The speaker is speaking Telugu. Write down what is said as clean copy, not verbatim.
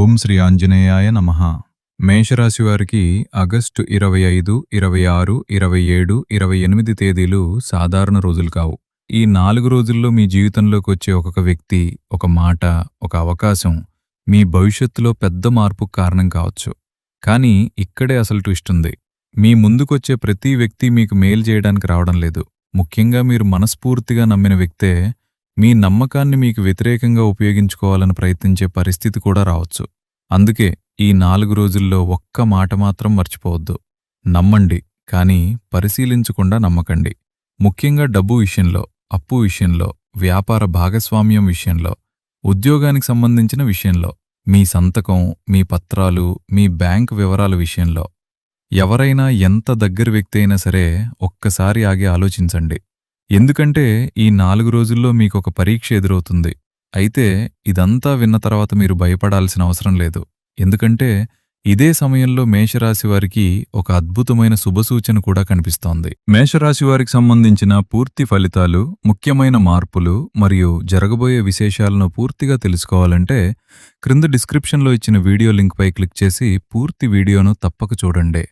ఓం శ్రీ ఆంజనేయాయ నమః. మేషరాశి వారికి ఆగస్టు 25, 26, 27, 28 తేదీలు సాధారణ రోజులు కావు. ఈ 4 రోజుల్లో మీ జీవితంలోకి వచ్చే ఒక్కొక్క వ్యక్తి, ఒక మాట, ఒక అవకాశం మీ భవిష్యత్తులో పెద్ద మార్పుకు కారణం కావచ్చు. కానీ ఇక్కడే అసలు ట్విస్ట్ ఉంది. మీ ముందుకొచ్చే ప్రతి వ్యక్తి మీకు మేలు చేయడానికి రావడం లేదు. ముఖ్యంగా మీరు మనస్ఫూర్తిగా నమ్మిన వ్యక్తే మీ నమ్మకాన్ని మీకు వ్యతిరేకంగా ఉపయోగించుకోవాలని ప్రయత్నించే పరిస్థితి కూడా రావచ్చు. అందుకే ఈ 4 రోజుల్లో ఒక్క మాట మాత్రం మర్చిపోవద్దు. నమ్మండి, కానీ పరిశీలించకుండా నమ్మకండి. ముఖ్యంగా డబ్బు విషయంలో, అప్పు విషయంలో, వ్యాపార భాగస్వామ్యం విషయంలో, ఉద్యోగానికి సంబంధించిన విషయంలో, మీ సంతకం, మీ పత్రాలు, మీ బ్యాంక్ వివరాల విషయంలో. ఎవరైనా ఎంత దగ్గరి వ్యక్తి అయినా సరే ఒక్కసారి ఆగి ఆలోచించండి. ఎందుకంటే ఈ 4 రోజుల్లో మీకొక పరీక్ష ఎదురవుతుంది. అయితే ఇదంతా విన్న తర్వాత మీరు భయపడాల్సిన అవసరం లేదు. ఎందుకంటే ఇదే సమయంలో మేషరాశి వారికి ఒక అద్భుతమైన శుభసూచన కూడా కనిపిస్తోంది. మేషరాశి వారికి సంబంధించిన పూర్తి ఫలితాలు, ముఖ్యమైన మార్పులు మరియు జరగబోయే విశేషాలను పూర్తిగా తెలుసుకోవాలంటే క్రింద డిస్క్రిప్షన్లో ఇచ్చిన వీడియో లింక్పై క్లిక్ చేసి పూర్తి వీడియోను తప్పక చూడండి.